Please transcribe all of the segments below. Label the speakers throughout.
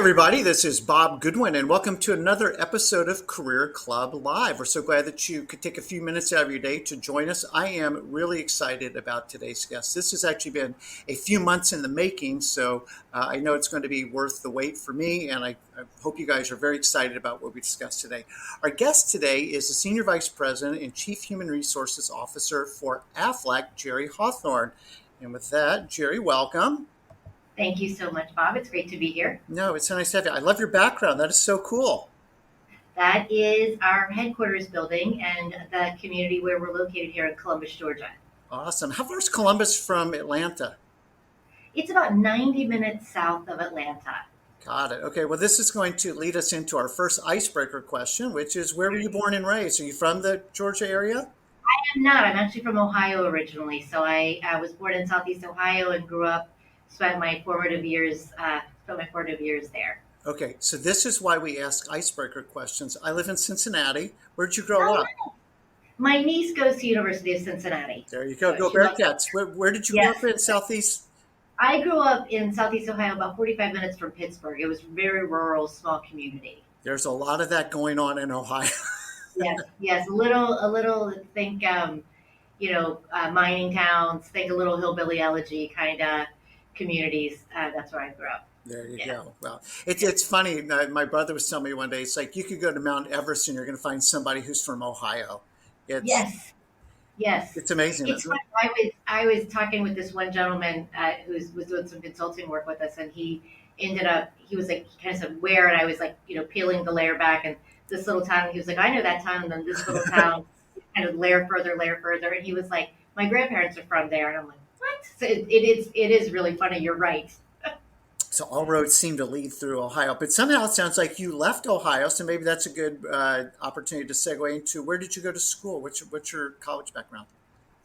Speaker 1: everybody. This is Bob Goodwin, and welcome to another episode of Career Club Live. We're so glad that you could take a few minutes out of your day to join us. I am really excited about today's guest. This has actually been a few months in the making, so I know it's going to be worth the wait for me, and I hope you guys are very excited about what we discussed today. Our guest today is the Senior Vice President and Chief Human Resources Officer for AFLAC, Jeri Hawthorne. And with that, Jeri, welcome.
Speaker 2: Thank you so much, Bob. It's great to be here.
Speaker 1: No, it's so nice to have you. I love your background. That is so cool.
Speaker 2: That is our headquarters building and the community where we're located here in Columbus, Georgia.
Speaker 1: Awesome. How far is Columbus from Atlanta?
Speaker 2: It's about 90 minutes south of Atlanta.
Speaker 1: Got it. Okay. Well, this is going to lead us into our first icebreaker question, which is, where were you born and raised? Are you from the Georgia area?
Speaker 2: I am not. I'm actually from Ohio originally. So I was born in Southeast Ohio and grew up, spent my formative years there.
Speaker 1: Okay. So this is why we ask icebreaker questions. I live in Cincinnati. Where did you grow up?
Speaker 2: My niece goes to University of Cincinnati.
Speaker 1: There you go. Go Bearcats. Where did you grow up in Southeast?
Speaker 2: I grew up in Southeast Ohio, about 45 minutes from Pittsburgh. It was very rural, small community.
Speaker 1: There's a lot of that going on in Ohio.
Speaker 2: Yes. A little. Think, mining towns. Think a little hillbilly elegy kind of communities. That's where I grew up.
Speaker 1: There you go. Well, it's funny. My brother was telling me one day, it's like you could go to Mount Everest and you're going to find somebody who's from Ohio.
Speaker 2: Yes.
Speaker 1: It's amazing.
Speaker 2: It's funny. I was talking with this one gentleman who was doing some consulting work with us, and he was like, he kind of said where, and I was like, peeling the layer back, and this little town, and he was like, I know that town, and then this little town, kind of layer further, and he was like, my grandparents are from there, and I'm like, what? So it is really funny. You're right.
Speaker 1: So all roads seem to lead through Ohio, but somehow it sounds like you left Ohio. So maybe that's a good opportunity to segue into, where did you go to school? What's your college background?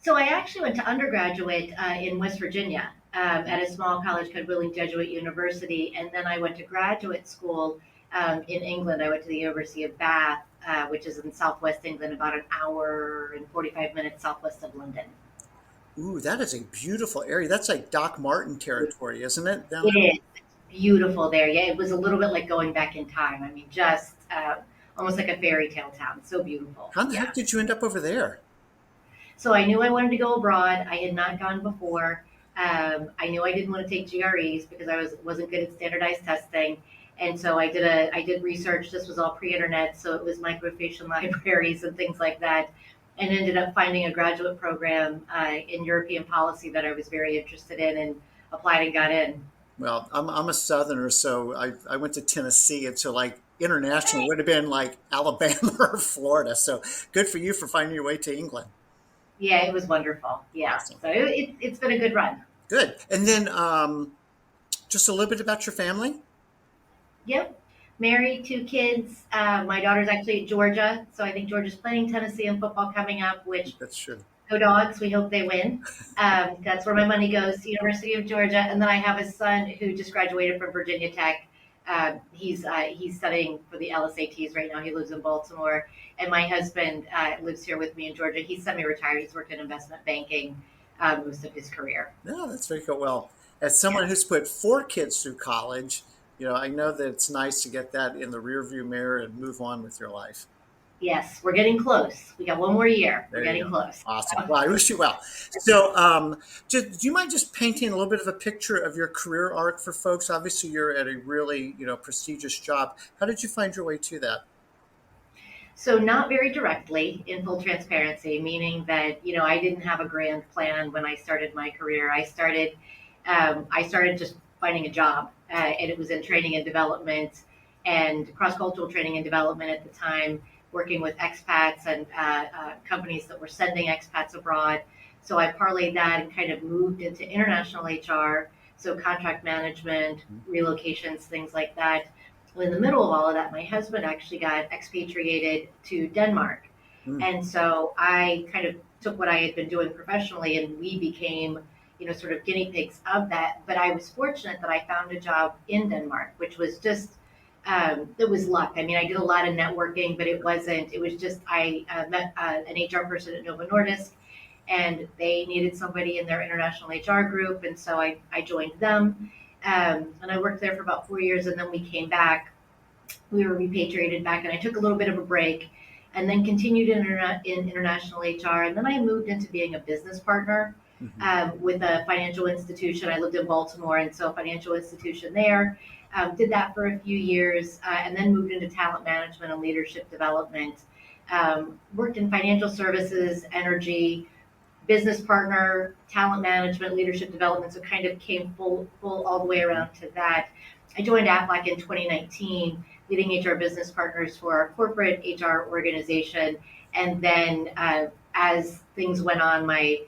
Speaker 2: So I actually went to undergraduate in West Virginia at a small college called Willing Jesuit University, and then I went to graduate school in England. I went to the University of Bath, which is in southwest England, about an hour and 45 minutes southwest of London.
Speaker 1: Ooh, that is a beautiful area. That's like Doc Martin territory, isn't it?
Speaker 2: It is. It's beautiful there. Yeah, it was a little bit like going back in time. I mean, just almost like a fairy tale town. So beautiful.
Speaker 1: How the heck did you end up over there?
Speaker 2: So I knew I wanted to go abroad. I had not gone before. I knew I didn't want to take GREs because I wasn't good at standardized testing. And so I did research. This was all pre-internet, so it was microfiche libraries and things like that, and ended up finding a graduate program in European policy that I was very interested in, and applied and got in.
Speaker 1: Well, I'm a Southerner, so I went to Tennessee, and so like international would have been like Alabama or Florida. So good for you for finding your way to England.
Speaker 2: Yeah, it was wonderful. Yeah, awesome. So it's been a good run.
Speaker 1: Good. And then just a little bit about your family.
Speaker 2: Yep. Married, 2 kids. My daughter's actually at Georgia, so I think Georgia's playing Tennessee in football coming up, which
Speaker 1: that's true.
Speaker 2: Go Dogs. We hope they win. That's where my money goes, to University of Georgia. And then I have a son who just graduated from Virginia Tech. He's studying for the LSATs right now. He lives in Baltimore. And my husband lives here with me in Georgia. He's semi-retired. He's worked in investment banking most of his career.
Speaker 1: No, that's very cool. Well, as someone who's put 4 kids through college, I know that it's nice to get that in the rearview mirror and move on with your life.
Speaker 2: Yes, we're getting close. We got one more year. We're getting close.
Speaker 1: Awesome. Well, I wish you well. So do you mind just painting a little bit of a picture of your career arc for folks? Obviously, you're at a really, prestigious job. How did you find your way to that?
Speaker 2: So not very directly, in full transparency, meaning that, I didn't have a grand plan when I started my career. I started just finding a job, and it was in training and development and cross-cultural training and development at the time, working with expats and companies that were sending expats abroad. So I parlayed that and kind of moved into international HR, so contract management, relocations, things like that. Well, in the middle of all of that, my husband actually got expatriated to Denmark. And so I kind of took what I had been doing professionally, and we became, sort of guinea pigs of that. But I was fortunate that I found a job in Denmark, which was just, it was luck. I mean, I did a lot of networking, but it was just, I met an HR person at Nova Nordisk, and they needed somebody in their international HR group. And so I joined them. And I worked there for about 4 years, and then we came back. We were repatriated back, and I took a little bit of a break, and then continued in international HR. And then I moved into being a business partner
Speaker 1: Hmm.
Speaker 2: with a financial institution. I lived in Baltimore, and so a financial institution there. Did that for a few years, and then moved into talent management and leadership development. Worked in financial services, energy, business partner, talent management, leadership development. So kind of came full all the way around to that. I joined AFLAC in 2019, leading HR business partners for our corporate HR organization. And then as things went on, my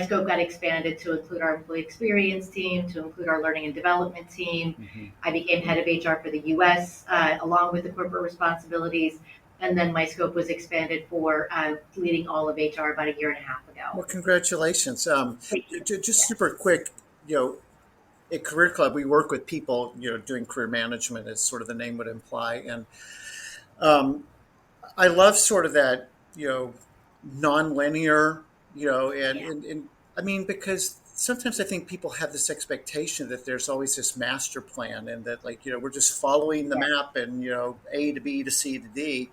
Speaker 2: scope got expanded to include our employee experience team, to include our learning and development team.
Speaker 1: Hmm.
Speaker 2: I became head of HR for the U.S. Along with the corporate responsibilities. And then my scope was expanded for leading all of HR about a year and a half ago.
Speaker 1: Well, congratulations.
Speaker 2: Thank you.
Speaker 1: Just
Speaker 2: Yes.
Speaker 1: super quick, at Career Club, we work with people, doing career management, as sort of the name would imply. And um, I love sort of that, non-linear,
Speaker 2: Yeah.
Speaker 1: and I mean, because sometimes I think people have this expectation that there's always this master plan and that, like, we're just following the
Speaker 2: Yes.
Speaker 1: map and, A to B to C to D.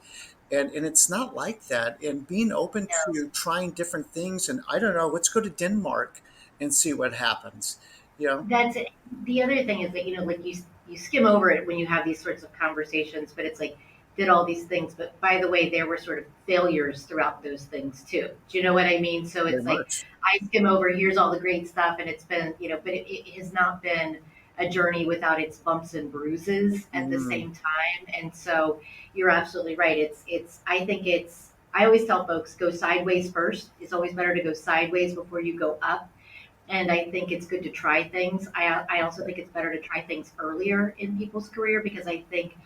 Speaker 1: And it's not like that. And being open
Speaker 2: No.
Speaker 1: to trying different things. And I don't know, let's go to Denmark and see what happens.
Speaker 2: That's it. The other thing is that like you skim over it when you have these sorts of conversations, but it's like did all these things, but by the way, there were sort of failures throughout those things too. Do you know what I mean? So
Speaker 1: Very
Speaker 2: it's like
Speaker 1: much.
Speaker 2: I skim over, here's all the great stuff, and it's been but it has not been a journey without its bumps and bruises at the
Speaker 1: Mm,
Speaker 2: same time. And so you're absolutely right. I always tell folks go sideways first. It's always better to go sideways before you go up, and I think it's good to try things. I also think it's better to try things earlier in people's career because I think,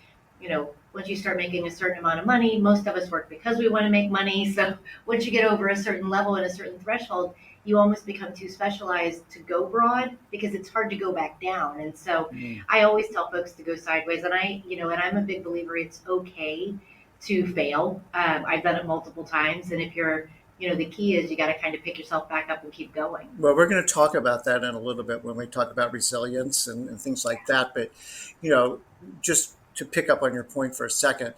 Speaker 2: once you start making a certain amount of money, most of us work because we want to make money. So once you get over a certain level and a certain threshold, you almost become too specialized to go broad because it's hard to go back down. And so
Speaker 1: mm.
Speaker 2: I always tell folks to go sideways. And and I'm a big believer it's okay to fail. I've done it multiple times. And if you're the key is you got to kind of pick yourself back up and keep going.
Speaker 1: Well, we're going to talk about that in a little bit when we talk about resilience and things like that. But, you know, just to pick up on your point for a second,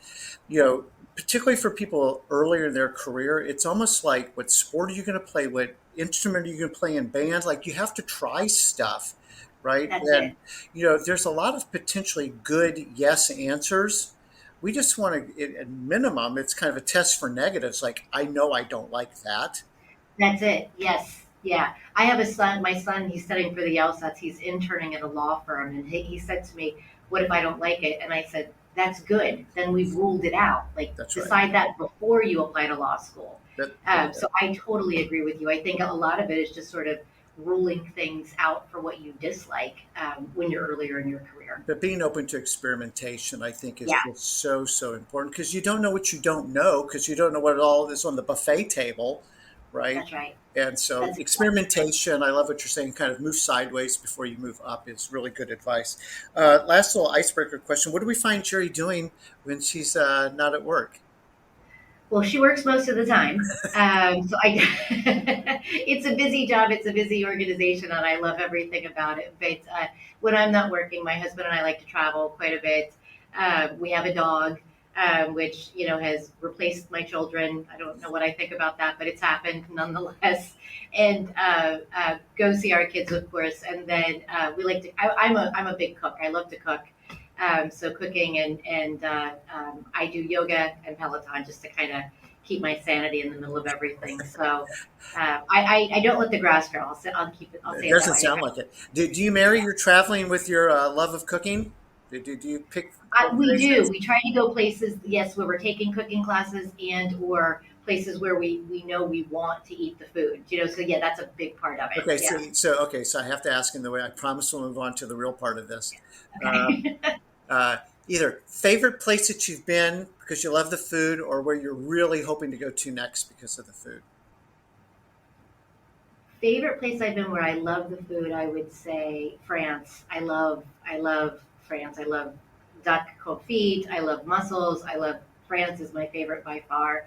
Speaker 1: particularly for people earlier in their career, it's almost like what sport are you going to play? What instrument are you going to play in band? Like you have to try stuff, right?
Speaker 2: That's it.
Speaker 1: And, there's a lot of potentially good yes answers. We just want to, at minimum, it's kind of a test for negatives. Like, I know I don't like that.
Speaker 2: That's it. Yes. Yeah. I have a son. My son, he's studying for the LSATs. He's interning at a law firm. And he said to me, what if I don't like it? And I said, that's good. Then we've ruled it out. Like,
Speaker 1: That's right.
Speaker 2: decide that before you apply to law school.
Speaker 1: That,
Speaker 2: So I totally agree with you. I think a lot of it is just sort of ruling things out for what you dislike when you're earlier in your career.
Speaker 1: but being open to experimentation, I think, is
Speaker 2: Yeah,
Speaker 1: just so, so important because you don't know what you don't know because you don't know what all is on the buffet table, right?
Speaker 2: that's right.
Speaker 1: And so
Speaker 2: That's exactly right.
Speaker 1: experimentation, I love what you're saying, kind of move sideways before you move up is really good advice. Last little icebreaker question. What do we find Jerry doing when she's not at work?
Speaker 2: Well, she works most of the time. It's a busy job. It's a busy organization, and I love everything about it. But when I'm not working, my husband and I like to travel quite a bit. We have a dog, which has replaced my children. I don't know what I think about that, but it's happened nonetheless. And go see our kids, of course. And then we like to. I'm a big cook. I love to cook. So cooking and I do yoga and Peloton just to kind of keep my sanity in the middle of everything. So I don't let the grass grow. I'll keep it. I'll
Speaker 1: It
Speaker 2: say it that
Speaker 1: doesn't
Speaker 2: way.
Speaker 1: sound like it. Do you marry your traveling with your love of cooking? Do you pick
Speaker 2: We do.
Speaker 1: destinations?
Speaker 2: We try to go places, yes, where we're taking cooking classes and or places where we know we want to eat the food. So yeah, that's a big part of it.
Speaker 1: Okay,
Speaker 2: Yeah.
Speaker 1: so I have to ask in the way I promise we'll move on to the real part of this. Um,
Speaker 2: Okay.
Speaker 1: uh, Either favorite place that you've been because you love the food, or where you're really hoping to go to next because of the food.
Speaker 2: Favorite place I've been where I love the food, I would say France. I love France. I love duck confit. I love mussels. I love France is my favorite by far.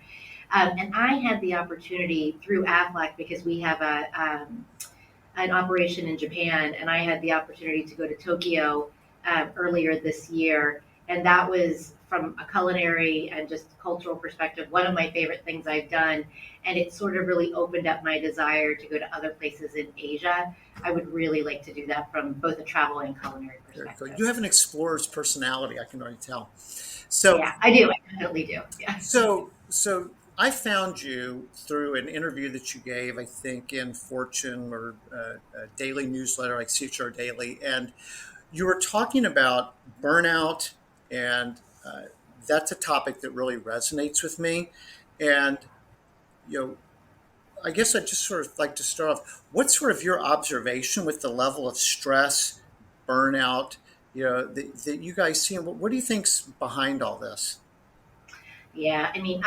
Speaker 2: And I had the opportunity through AFLAC because we have an operation in Japan, and I had the opportunity to go to Tokyo earlier this year, and that was from a culinary and just cultural perspective one of my favorite things I've done, and it sort of really opened up my desire to go to other places in Asia. I would really like to do that from both a travel and culinary
Speaker 1: Very cool.
Speaker 2: perspective.
Speaker 1: You have an explorer's personality, I can already tell. So,
Speaker 2: Yeah, I do. I definitely do. Yeah.
Speaker 1: so I found you through an interview that you gave, I think, in Fortune or a daily newsletter like CHR Daily, and you were talking about burnout, and that's a topic that really resonates with me. And you know, I guess I'd just sort of like to start off. What's sort of your observation with the level of stress, burnout, that you guys see? And what do you think's behind all this?
Speaker 2: Yeah, I mean,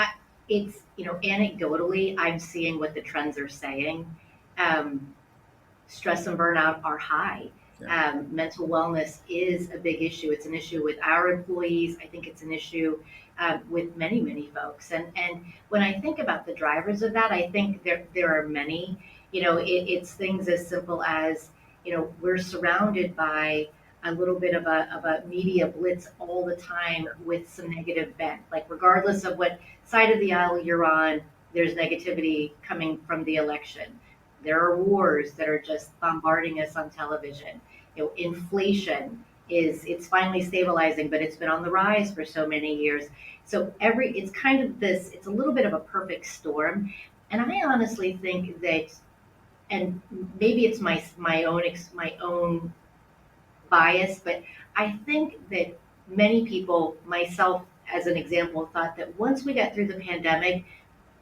Speaker 2: it's, anecdotally, I'm seeing what the trends are saying. Um, Stress and burnout are high.
Speaker 1: Yeah.
Speaker 2: Mental wellness is a big issue. It's an issue with our employees. I think it's an issue with many, many folks. And when I think about the drivers of that, I think there are many. It's things as simple as we're surrounded by a little bit of a media blitz all the time with some negative bent. Like regardless of what side of the aisle you're on, there's negativity coming from the election. There are wars that are just bombarding us on television. Inflation it's finally stabilizing, but it's been on the rise for so many years. So it's kind of this. It's a little bit of a perfect storm, and I honestly think that, and maybe it's my own bias, but I think that many people, myself as an example, thought that once we got through the pandemic,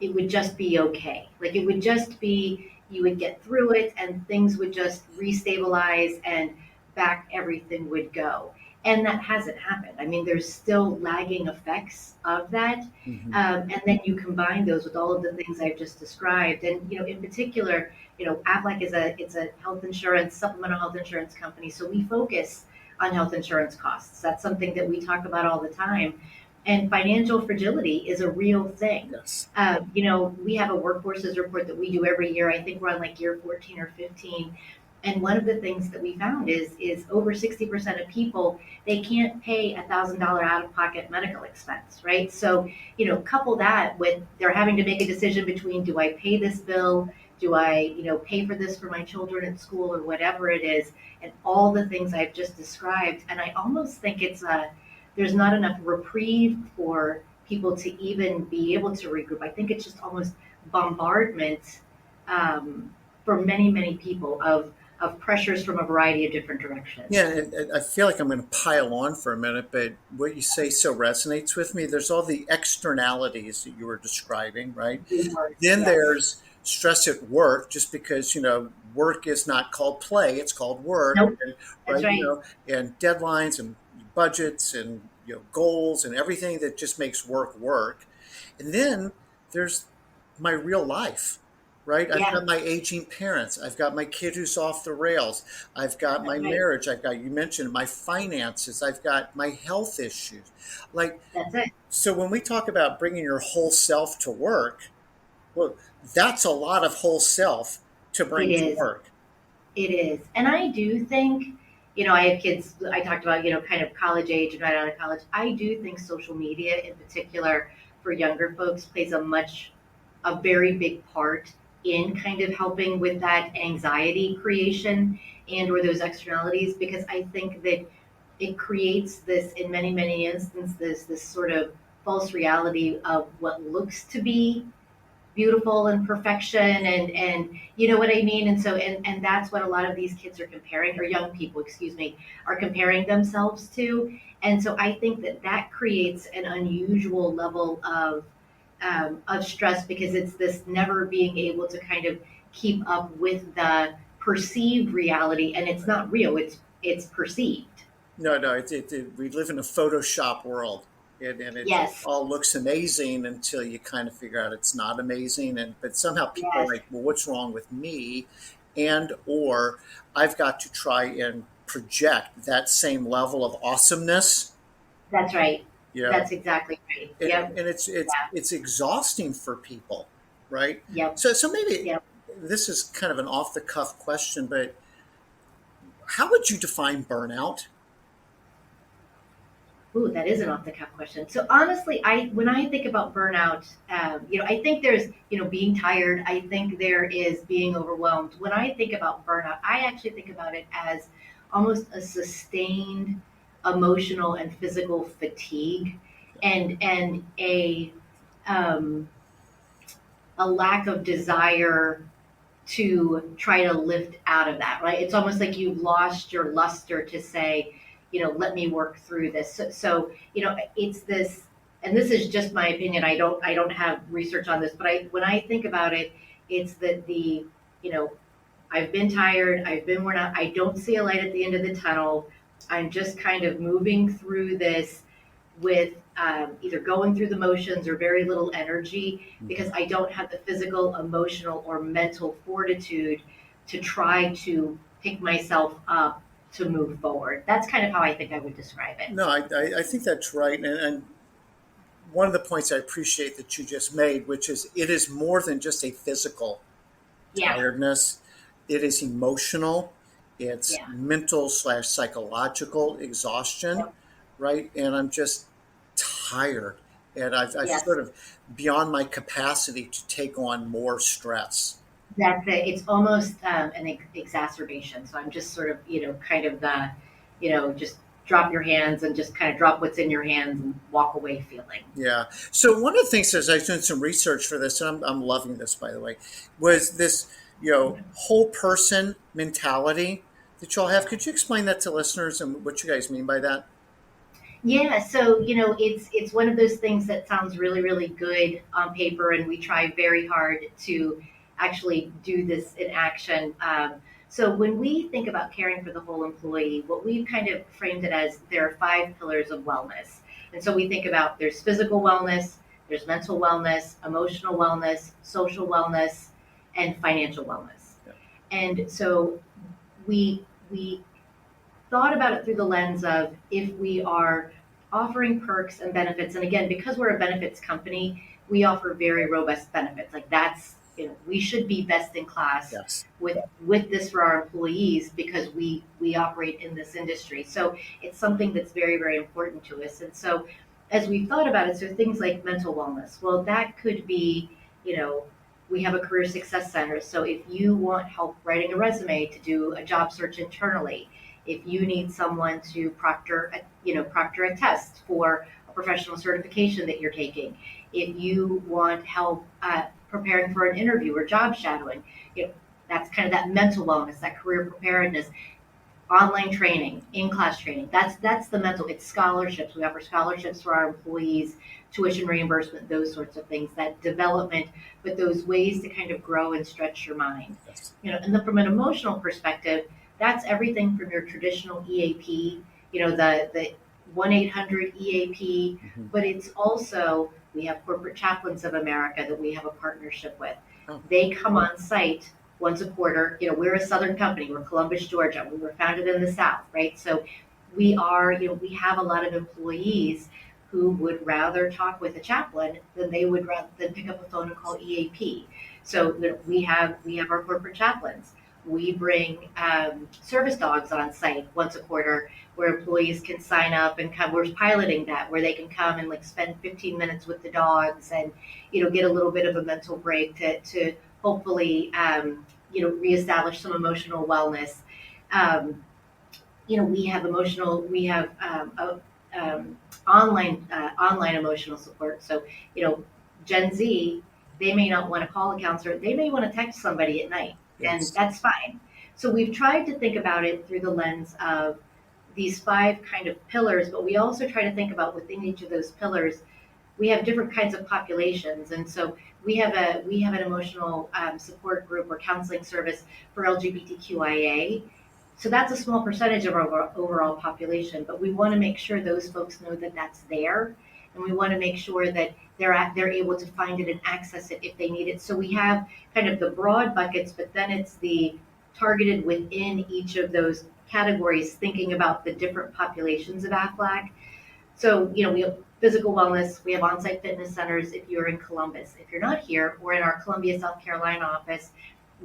Speaker 2: it would just be okay. Like it would just be, you would get through it and things would just restabilize and back everything would go. And that hasn't happened. I mean, there's still lagging effects of that.
Speaker 1: Hmm.
Speaker 2: And then you combine those with all of the things I've just described. And, in particular, AFLAC it's a health insurance, supplemental health insurance company. So we focus on health insurance costs. That's something that we talk about all the time, and financial fragility is a real thing.
Speaker 1: Yes.
Speaker 2: We have a workforces report that we do every year. I think we're on like year 14 or 15. And one of the things that we found is over 60% of people, they can't pay $1,000 out of pocket medical expense, right? So, couple that with they're having to make a decision between, do I pay this bill? Do I, pay for this for my children at school or whatever it is? And all the things I've just described. And I almost think there's not enough reprieve for people to even be able to regroup. I think it's just almost bombardment for many, many people of pressures from a variety of different directions.
Speaker 1: Yeah, and I feel like I'm going to pile on for a minute, but what you say so resonates with me. There's all the externalities that you were describing, right? Then
Speaker 2: Yes.
Speaker 1: there's stress at work, just because, work is not called play, it's called work,
Speaker 2: Nope.
Speaker 1: and,
Speaker 2: That's
Speaker 1: right?
Speaker 2: right.
Speaker 1: And deadlines and budgets and, goals and everything that just makes work work. And then there's my real life, right? I've
Speaker 2: Yeah.
Speaker 1: got my aging parents. I've got my kid who's off the rails. I've got my
Speaker 2: That's right.
Speaker 1: marriage. I've got, you mentioned my finances. I've got my health issues. Like,
Speaker 2: That's it.
Speaker 1: so when we talk about bringing your whole self to work, well, that's a lot of whole self to
Speaker 2: It
Speaker 1: bring to
Speaker 2: is.
Speaker 1: work.
Speaker 2: It is. And I do think, I have kids, I talked about, kind of college age and right out of college. I do think social media in particular for younger folks plays a very big part in kind of helping with that anxiety creation and or those externalities, because I think that it creates this, in many, many instances, this sort of false reality of what looks to be beautiful and perfection, and you know what I mean. And so and that's what a lot of these kids are comparing, or young people, excuse me, are comparing themselves to. And so I think that creates an unusual level of stress, because it's this never being able to kind of keep up with the perceived reality, and it's not real, it's perceived.
Speaker 1: No, no, we live in a Photoshop world, and it
Speaker 2: Yes.
Speaker 1: all looks amazing until you kind of figure out it's not amazing. And but somehow people are
Speaker 2: Yes.
Speaker 1: like, well, what's wrong with me? And or I've got to try and project that same level of awesomeness,
Speaker 2: That's right.
Speaker 1: you know,
Speaker 2: That's exactly right.
Speaker 1: and
Speaker 2: Yep.
Speaker 1: it's
Speaker 2: Yeah.
Speaker 1: it's exhausting for people, right?
Speaker 2: Yep.
Speaker 1: So maybe
Speaker 2: Yep.
Speaker 1: this is kind of an off the cuff question, but how would you define burnout?
Speaker 2: Ooh, that is an off the cuff question. So honestly, when I think about burnout, I think there's being tired. I think there is being overwhelmed. When I think about burnout, I actually think about it as almost a sustained emotional and physical fatigue, and um, a lack of desire to try to lift out of that, right? It's almost like you've lost your luster to say, let me work through this. So, it's this, and this is just my opinion. I don't have research on this, but when I think about it, it's that you know, I've been tired, I've been worn out, I don't see a light at the end of the tunnel. I'm just kind of moving through this with either going through the motions or very little energy because I don't have the physical, emotional, or mental fortitude to try to pick myself up to move forward. That's kind of how I think I would describe it.
Speaker 1: No, I think that's right. And one of the points I appreciate that you just made, which is it is more than just a physical
Speaker 2: Yeah,
Speaker 1: tiredness, it is emotional, it's
Speaker 2: yeah,
Speaker 1: mental slash psychological exhaustion,
Speaker 2: yeah,
Speaker 1: right? And I'm just tired. And I've
Speaker 2: yes.
Speaker 1: sort of beyond my capacity to take on more stress.
Speaker 2: That's it. It's almost an exacerbation. So I'm just sort of, kind of just drop your hands and just kind of drop what's in your hands and walk away feeling.
Speaker 1: Yeah. So one of the things is I've done some research for this, and I'm loving this, by the way, was this, whole person mentality that y'all have. Could you explain that to listeners and what you guys mean by that?
Speaker 2: Yeah, so it's one of those things that sounds really, really good on paper, and we try very hard to actually do this in action. So when we think about caring for the whole employee, what we've kind of framed it as there are 5 pillars of wellness. And so we think about there's physical wellness, there's mental wellness, emotional wellness, social wellness, and financial wellness.
Speaker 1: Yeah.
Speaker 2: And so we thought about it through the lens of if we are offering perks and benefits, and again, because we're a benefits company, we offer very robust benefits. Like that's we should be best in class
Speaker 1: Yes.
Speaker 2: with this for our employees because we operate in this industry. So it's something that's very, very important to us. And so as we thought about it, so things like mental wellness, well, that could be, you know, we have a career success center. So if you want help writing a resume to do a job search internally, if you need someone to proctor a test for a professional certification that you're taking, if you want help preparing for an interview or job shadowing, that's kind of that mental wellness, that career preparedness, online training, in-class training. That's the mental. It's scholarships. We offer scholarships for our employees, tuition reimbursement, those sorts of things. That development, but those ways to kind of grow and stretch your mind.
Speaker 1: Yes.
Speaker 2: And then from an emotional perspective, that's everything from your traditional EAP, the 1-800 EAP,
Speaker 1: Mhm.
Speaker 2: but it's also we have Corporate Chaplains of America that we have a partnership with.
Speaker 1: Oh,
Speaker 2: They come on site once a quarter. We're a Southern company. We're Columbus, Georgia. We were founded in the South, right? So we have a lot of employees who would rather talk with a chaplain than they would rather than pick up a phone and call EAP. So we have our corporate chaplains. We bring service dogs on site once a quarter where employees can sign up and come. We're piloting that where they can come and like spend 15 minutes with the dogs and get a little bit of a mental break to hopefully reestablish some emotional wellness. Um, we have online emotional support. So Gen Z, they may not want to call a counselor. They may want to text somebody at night, and
Speaker 1: yes.
Speaker 2: that's fine. So we've tried to think about it through the lens of these 5 kind of pillars, but we also try to think about within each of those pillars we have different kinds of populations, and so we have an emotional support group or counseling service for LGBTQIA. So that's a small percentage of our overall population, but we want to make sure those folks know that that's there, and we want to make sure that they're able to find it and access it if they need it. So we have kind of the broad buckets, but then it's the targeted within each of those categories, thinking about the different populations of AFLAC. So, we have physical wellness, we have on-site fitness centers if you're in Columbus. If you're not here, we're in our Columbia, South Carolina office.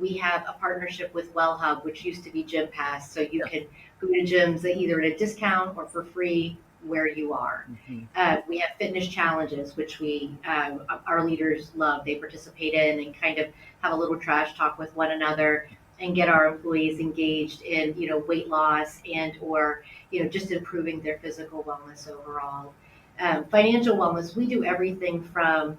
Speaker 2: we have a partnership with WellHub, which used to be Gym Pass, so you
Speaker 1: Yeah.
Speaker 2: can go to gyms that either at a discount or for free where you are.
Speaker 1: Mhm.
Speaker 2: We have fitness challenges, which our leaders love. They participate in and kind of have a little trash talk with one another and get our employees engaged in, weight loss and or, just improving their physical wellness overall. Financial wellness, we do everything from,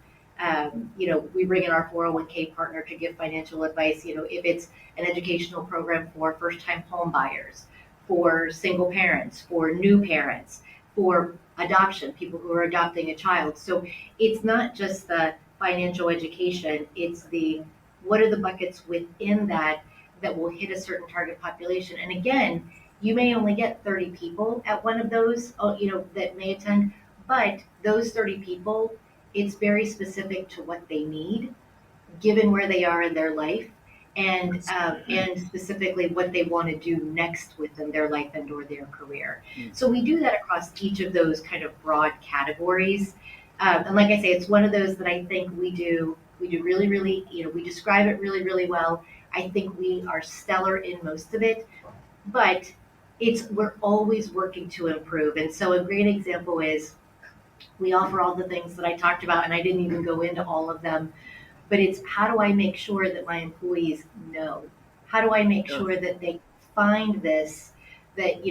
Speaker 2: we bring in our 401k partner to give financial advice, if it's an educational program for first time home buyers, for single parents, for new parents, for adoption, people who are adopting a child. So it's not just the financial education, it's the what are the buckets within that will hit a certain target population. And again, you may only get 30 people at one of those, that may attend, but those 30 people, it's very specific to what they need, given where they are in their life, and specifically what they want to do next within their life and or their career. So we do that across each of those kind of broad categories. And like I say, it's one of those that I think we do really, really, we describe it really, really well. I think we are stellar in most of it, but we're always working to improve. And so a great example is we offer all the things that I talked about, and I didn't even go into all of them, but it's how do I make sure that my employees know? How do I make
Speaker 1: Yeah.
Speaker 2: sure that they find this, that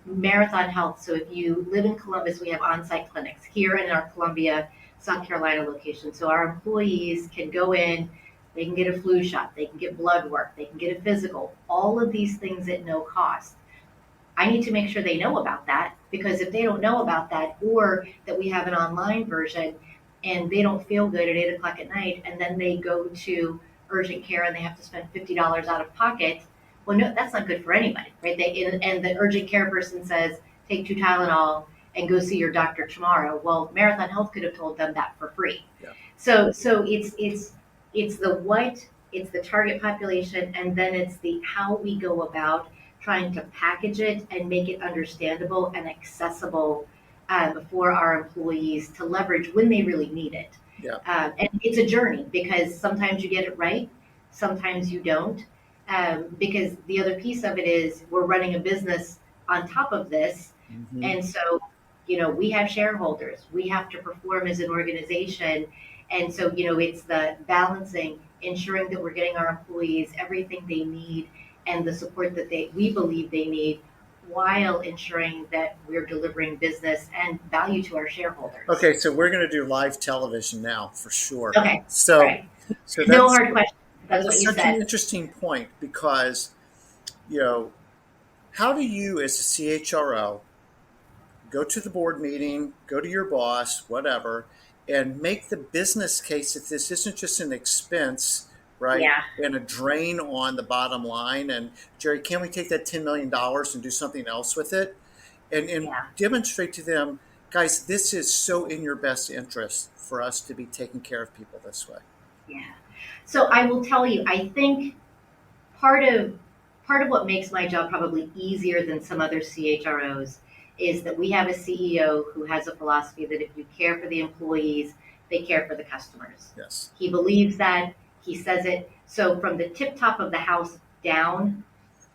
Speaker 2: Marathon Health? So if you live in Columbus, we have on-site clinics here in our Columbia, South Carolina location. So our employees can go in, they can get a flu shot, they can get blood work, they can get a physical, all of these things at no cost. I need to make sure they know about that, because if they don't know about that, or that we have an online version and they don't feel good at 8 o'clock at night, and then they go to urgent care and they have to spend $50 out of pocket, well, no, that's not good for anybody, right? And the urgent care person says, take 2 Tylenol and go see your doctor tomorrow. Well, Marathon Health could have told them that for free.
Speaker 1: Yeah.
Speaker 2: So it's the what, it's the target population, and then it's the how we go about trying to package it and make it understandable and accessible, for our employees to leverage when they really need it.
Speaker 1: Yeah.
Speaker 2: And it's a journey, because sometimes you get it right, sometimes you don't. Because the other piece of it is we're running a business on top of this.
Speaker 1: Mhm.
Speaker 2: And so, we have shareholders, we have to perform as an organization. And so, it's the balancing, ensuring that we're getting our employees everything they need and the support that we believe they need, while ensuring that we're delivering business and value to our shareholders.
Speaker 1: Okay, so we're going to do live television now for sure.
Speaker 2: Okay. All
Speaker 1: So,
Speaker 2: right.
Speaker 1: so
Speaker 2: No
Speaker 1: that's
Speaker 2: hard questions. That's what you
Speaker 1: such an
Speaker 2: said.
Speaker 1: interesting point because, you know, how do you as a CHRO go to the board meeting, go to your boss, whatever, and make the business case that this isn't just an expense, right?
Speaker 2: Yeah.
Speaker 1: And a drain on the bottom line. And Jeri, can we take that $10 million and do something else with it? And
Speaker 2: Yeah.
Speaker 1: demonstrate to them, guys, this is so in your best interest for us to be taking care of people this way.
Speaker 2: Yeah. So I will tell you, I think part of part of what makes my job probably easier than some other CHROs is that we have a CEO who has a philosophy that if you care for the employees, they care for the customers.
Speaker 1: Yes.
Speaker 2: He believes that, he says it. So from the tip top of the house down,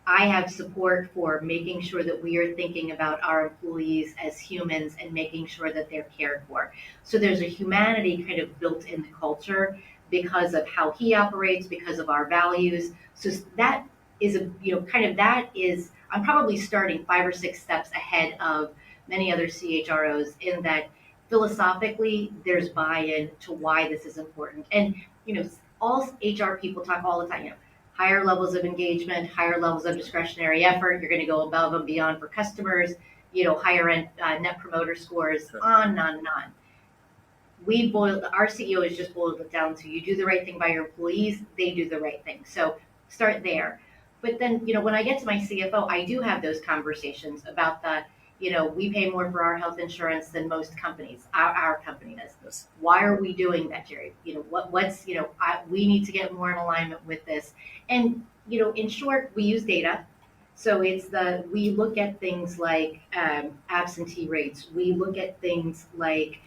Speaker 2: I have support for making sure that we are thinking about our employees as humans and making sure that they're cared for. So there's a humanity kind of built in the culture because of how he operates, because of our values. So that is I'm probably starting 5 or 6 steps ahead of many other CHROs in that philosophically there's buy-in to why this is important. And, all HR people talk all the time, higher levels of engagement, higher levels of discretionary effort. You're going to go above and beyond for customers, higher end net promoter scores, on and on and on. Our CEO has just boiled it down to you do the right thing by your employees, they do the right thing. So start there. But then, when I get to my CFO, I do have those conversations about we pay more for our health insurance than most companies. Our company does.
Speaker 1: Yes.
Speaker 2: Why are we doing that, Jeri? We need to get more in alignment with this. And, in short, we use data. So we look at things like absentee rates. We look at things like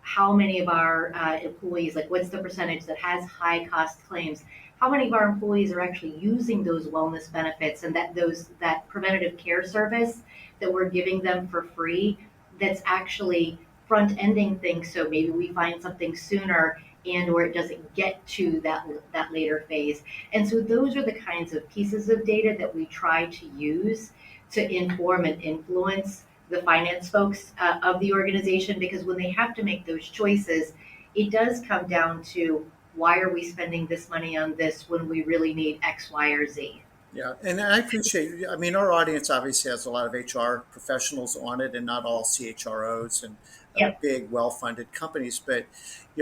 Speaker 2: how many of our employees, like what's the percentage that has high cost claims? How many of our employees are actually using those wellness benefits and that preventative care service that we're giving them for free that's actually front ending things so maybe we find something sooner and or it doesn't get to that later phase. And so those are the kinds of pieces of data that we try to use to inform and influence the finance folks of the organization, because when they have to make those choices, it does come down to why are we spending this money on this when we really need X, Y, or Z.
Speaker 1: Yeah, and I appreciate. I mean, our audience obviously has a lot of HR professionals on it, and not all CHROs and
Speaker 2: Yep.
Speaker 1: big, well-funded companies. But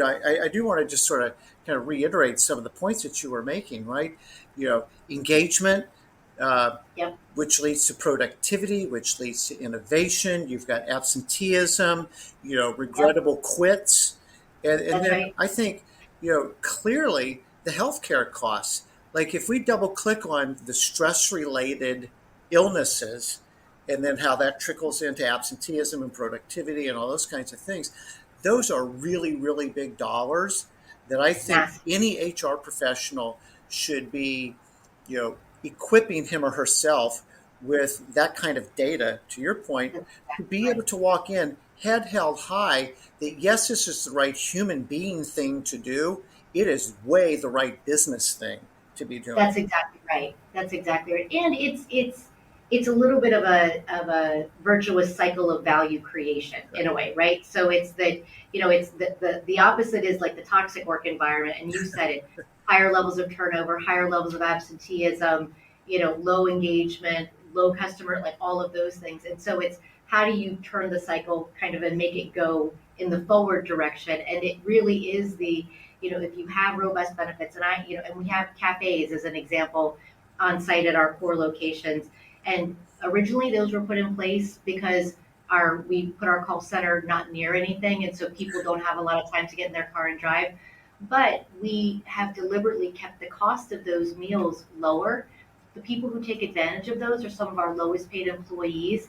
Speaker 1: I do want to just sort of kind of reiterate some of the points that you were making. Right, engagement, uh,
Speaker 2: Yep.
Speaker 1: which leads to productivity, which leads to innovation. You've got absenteeism,
Speaker 2: Yep.
Speaker 1: regrettable quits, and
Speaker 2: That's
Speaker 1: then
Speaker 2: right.
Speaker 1: I think clearly the healthcare costs. Like if we double click on the stress related illnesses and then how that trickles into absenteeism and productivity and all those kinds of things, those are really, really big dollars that I think
Speaker 2: Massive.
Speaker 1: any HR professional should be, equipping him or herself with that kind of data, to your point,
Speaker 2: That's
Speaker 1: to
Speaker 2: exactly
Speaker 1: be able
Speaker 2: right.
Speaker 1: to walk in head held high that yes, this is the right human being thing to do. It is way the right business thing to be doing.
Speaker 2: That's exactly right. That's exactly right. And it's a little bit of a virtuous cycle of value creation in
Speaker 1: Right.
Speaker 2: a way, right? So it's that it's the opposite is like the toxic work environment, and you said it, higher levels of turnover, higher levels of absenteeism, low engagement, low customer, like all of those things. And so it's how do you turn the cycle kind of and make it go in the forward direction? And it really is if you have robust benefits, and and we have cafes as an example on site at our core locations. And originally those were put in place because we put our call center not near anything. And so people don't have a lot of time to get in their car and drive. But we have deliberately kept the cost of those meals lower. The people who take advantage of those are some of our lowest paid employees.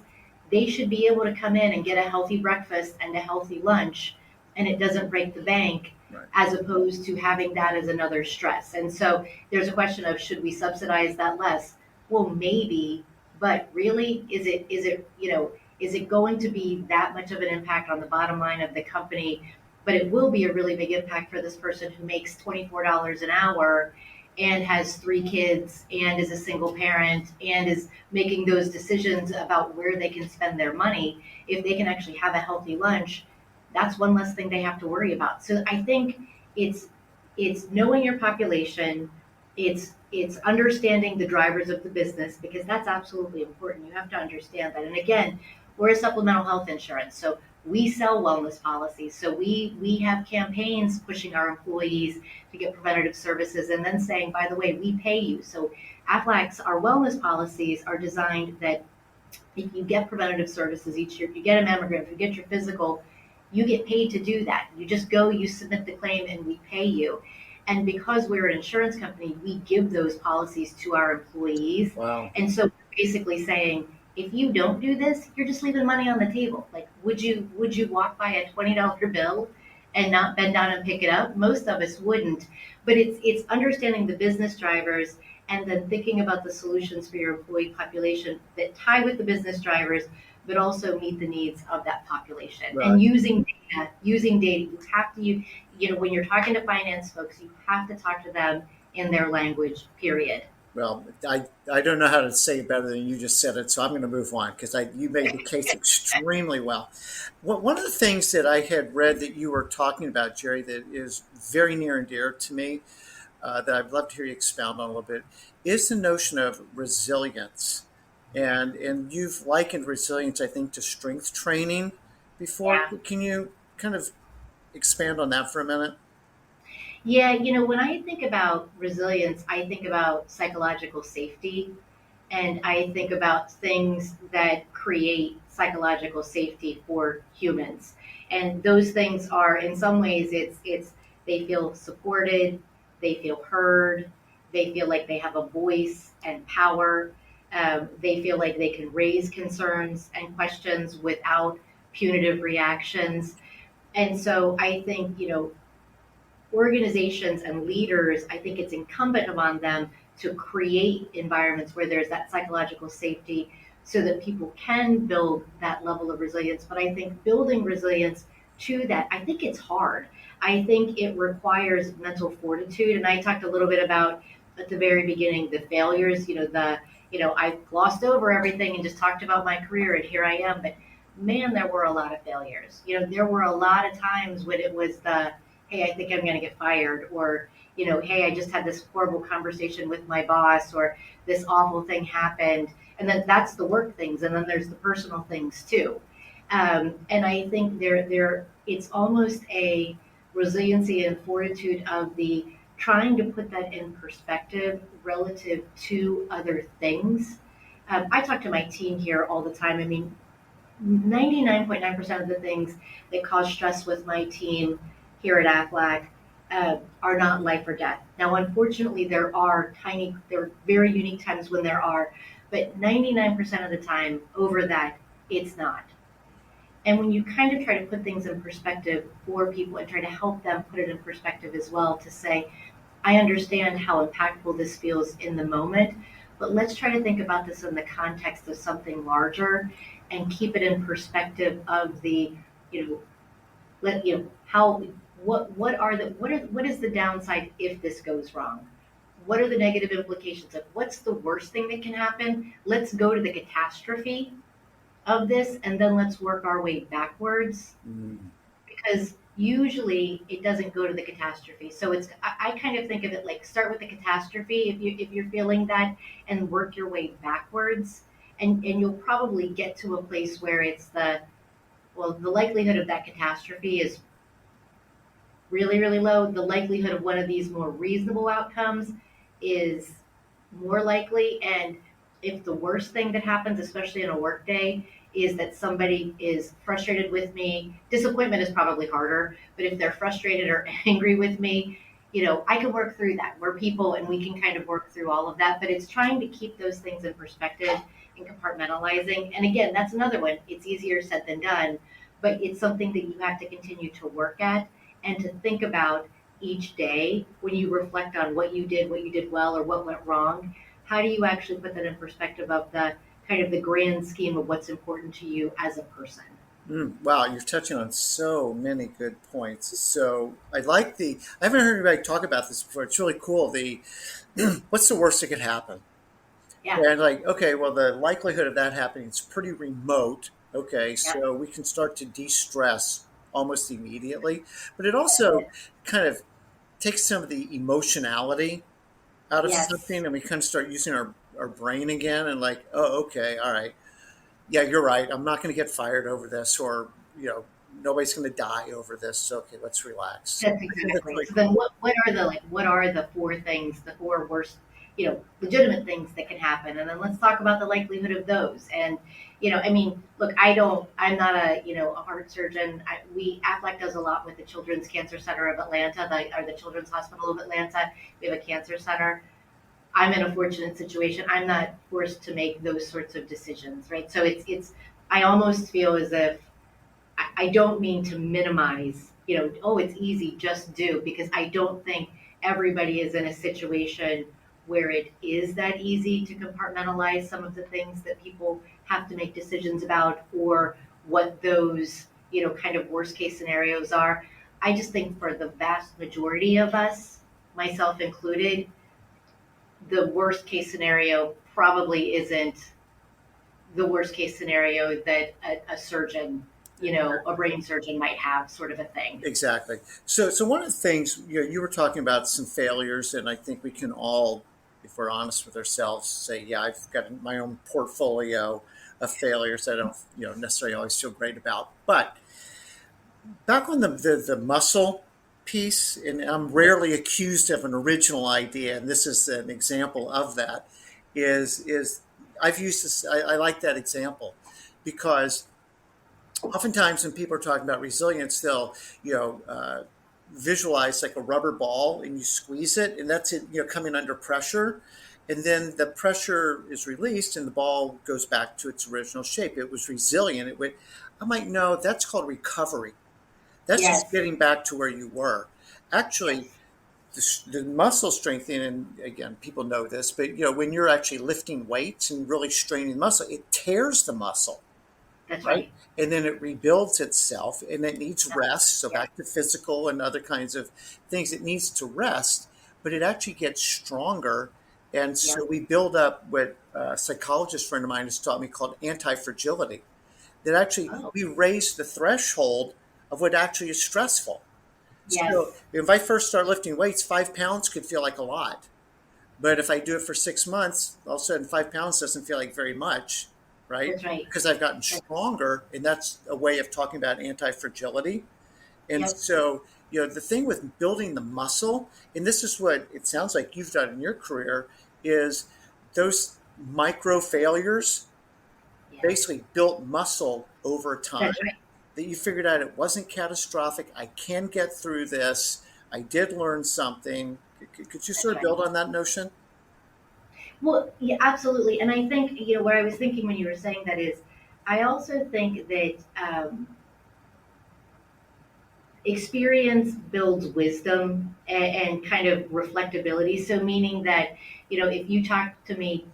Speaker 2: They should be able to come in and get a healthy breakfast and a healthy lunch, and it doesn't break the bank,
Speaker 1: Right.
Speaker 2: as opposed to having that as another stress. And so there's a question of should we subsidize that less? Well, maybe, but really, is it going to be that much of an impact on the bottom line of the company? But it will be a really big impact for this person who makes $24 an hour and has three kids and is a single parent and is making those decisions about where they can spend their money. If they can actually have a healthy lunch, that's one less thing they have to worry about. So I think it's it's knowing your population, it's understanding the drivers of the business, because that's absolutely important. You have to understand that. And again, we're a supplemental health insurance, so we sell wellness policies. So we have campaigns pushing our employees to get preventative services, and then saying, by the way, we pay you. So AFLAC's, our wellness policies are designed that if you get preventative services each year, if you get a mammogram, if you get your physical, you get paid to do that. You just go, you submit the claim, and we pay you. And because we're an insurance company, we give those policies to our employees.
Speaker 1: Wow.
Speaker 2: And so we're basically saying, if you don't do this, you're just leaving money on the table. Like, would you walk by a $20 bill and not bend down and pick it up? Most of us wouldn't. But it's understanding the business drivers and then thinking about the solutions for your employee population that tie with the business drivers, but also meet the needs of that population.
Speaker 1: Right.
Speaker 2: And using data, you have to, when you're talking to finance folks, you have to talk to them in their language, period.
Speaker 1: Well, I don't know how to say it better than you just said it, so I'm going to move on because you made the case extremely well. One of the things that I had read that you were talking about, Jerry, that is very near and dear to me, that I'd love to hear you expound on a little bit, is the notion of resilience. And you've likened resilience, I think, to strength training before.
Speaker 2: Yeah.
Speaker 1: Can you kind of expand on that for a minute?
Speaker 2: Yeah, when I think about resilience, I think about psychological safety, and I think about things that create psychological safety for humans. And those things are, in some ways, it's they feel supported, they feel heard, they feel like they have a voice and power. They feel like they can raise concerns and questions without punitive reactions. And so I think, organizations and leaders, I think it's incumbent upon them to create environments where there's that psychological safety so that people can build that level of resilience. But I think building resilience to that, I think it's hard. I think it requires mental fortitude. And I talked a little bit about at the very beginning the failures, I glossed over everything and just talked about my career and here I am. But man, there were a lot of failures. There were a lot of times when it was hey, I think I'm going to get fired, or, hey, I just had this horrible conversation with my boss, or this awful thing happened. And then that's the work things. And then there's the personal things too. And I think it's almost a resiliency and fortitude of the trying to put that in perspective relative to other things. I talk to my team here all the time. I mean, 99.9% of the things that cause stress with my team here at AFLAC are not life or death. Now, unfortunately, there are very unique times when there are, but 99% of the time over that, it's not. And when you kind of try to put things in perspective for people and try to help them put it in perspective as well, to say, I understand how impactful this feels in the moment, but let's try to think about this in the context of something larger and keep it in perspective of the, you know, how, what is the downside if this goes wrong? What are the negative implications of what's the worst thing that can happen? Let's go to the catastrophe of this and then let's work our way backwards, because usually it doesn't go to the catastrophe. So I kind of think of it like start with the catastrophe if you're feeling that, and work your way backwards, and you'll probably get to a place where it's the likelihood of that catastrophe is really, really low. The likelihood of one of these more reasonable outcomes is more likely. And if the worst thing that happens, especially in a work day, is that somebody is frustrated with me, disappointment is probably harder, but if they're frustrated or angry with me, I can work through that. We're people and we can kind of work through all of that, but it's trying to keep those things in perspective and compartmentalizing. And again, that's another one. It's easier said than done, but it's something that you have to continue to work at and to think about each day when you reflect on what you did well, or what went wrong. How do you actually put that in perspective of the kind of the grand scheme of what's important to you as a person?
Speaker 1: Wow, you're touching on so many good points. So I haven't heard anybody talk about this before. It's really cool. What's the worst that could happen?
Speaker 2: Yeah,
Speaker 1: And like, okay, well, the likelihood of that happening is pretty remote. Okay,
Speaker 2: yeah,
Speaker 1: so we can start to de-stress almost immediately. But it also kind of takes some of the emotionality out of
Speaker 2: yes.
Speaker 1: something, and we kind of start using our brain again and like, oh, okay, all right. Yeah, you're right. I'm not going to get fired over this, or, nobody's going to die over this. So, okay, let's relax. So
Speaker 2: That's
Speaker 1: I think that's
Speaker 2: exactly.
Speaker 1: really
Speaker 2: So then
Speaker 1: cool.
Speaker 2: what are the four things, the four worst, legitimate things that can happen? And then let's talk about the likelihood of those. And, I mean, look, I'm not a heart surgeon. AFLAC does a lot with the Children's Cancer Center of Atlanta, or the Children's Hospital of Atlanta. We have a cancer center. I'm in a fortunate situation. I'm not forced to make those sorts of decisions, right? So I almost feel as if I don't mean to minimize, oh, it's easy, just do, because I don't think everybody is in a situation where it is that easy to compartmentalize some of the things that people have to make decisions about, or what those, kind of worst case scenarios are. I just think for the vast majority of us, myself included, the worst case scenario probably isn't the worst case scenario that a surgeon, a brain surgeon might have, sort of a thing.
Speaker 1: Exactly. So one of the things you were talking about some failures, and I think we can all, if we're honest with ourselves, say, yeah, I've got my own portfolio of failures that I don't, necessarily always feel great about. But back on the muscle piece, and I'm rarely accused of an original idea, and this is an example of that. Is I've used this. I like that example because oftentimes when people are talking about resilience, they'll visualize like a rubber ball and you squeeze it, and that's it, coming under pressure, and then the pressure is released and the ball goes back to its original shape. It was resilient. I'm like, no, that's called recovery. That's just
Speaker 2: Yes.
Speaker 1: getting back to where you were. Actually,
Speaker 2: Yes.
Speaker 1: the muscle strengthening, and again, people know this, but when you're actually lifting weights and really straining the muscle, it tears the muscle,
Speaker 2: That's
Speaker 1: right?
Speaker 2: right.
Speaker 1: And then it rebuilds itself and it needs
Speaker 2: That's,
Speaker 1: rest. So
Speaker 2: yeah.
Speaker 1: back to physical and other kinds of things, it needs to rest, but it actually gets stronger. And so
Speaker 2: Yep.
Speaker 1: we build up what a psychologist friend of mine has taught me called anti-fragility. That actually
Speaker 2: Oh,
Speaker 1: we raise the threshold of what actually is stressful. So
Speaker 2: yes.
Speaker 1: if I first start lifting weights, 5 pounds could feel like a lot. But if I do it for 6 months, all of a sudden 5 pounds doesn't feel like very much, right?
Speaker 2: That's right.
Speaker 1: Because I've gotten
Speaker 2: That's,
Speaker 1: stronger, and that's a way of talking about anti-fragility. And
Speaker 2: yep.
Speaker 1: so, the thing with building the muscle, and this is what it sounds like you've done in your career, is those micro failures
Speaker 2: Yes.
Speaker 1: basically built muscle over time
Speaker 2: That's right.
Speaker 1: that you figured out it wasn't catastrophic. I can get through this. I did learn something. Could you
Speaker 2: That's
Speaker 1: sort of
Speaker 2: right.
Speaker 1: build on that notion?
Speaker 2: Well, yeah, absolutely. And I think, what I was thinking when you were saying that is, I also think that experience builds wisdom and kind of reflectability. So, meaning that, if you talk to me,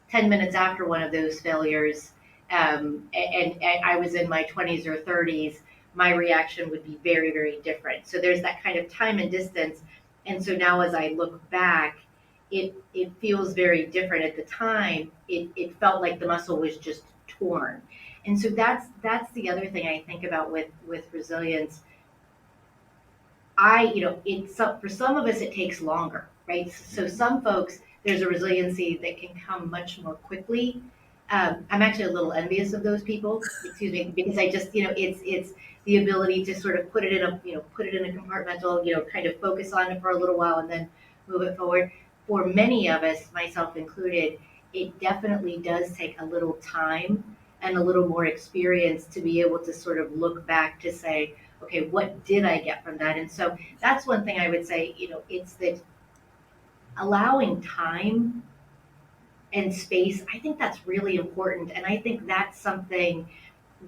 Speaker 2: 10 minutes after one of those failures, and I was in my 20s or 30s, my reaction would be very, very different. So, there's that kind of time and distance. And so now as I look back, it feels very different. At the time, it felt like the muscle was just torn. And so that's the other thing I think about with resilience. It's for some of us it takes longer, right? So some folks, there's a resiliency that can come much more quickly. I'm actually a little envious of those people, excuse me, because I just, it's the ability to sort of put it in a compartmental, kind of focus on it for a little while and then move it forward. For many of us, myself included, it definitely does take a little time and a little more experience to be able to sort of look back to say, okay, what did I get from that? And so that's one thing I would say, it's that allowing time and space, I think that's really important. And I think that's something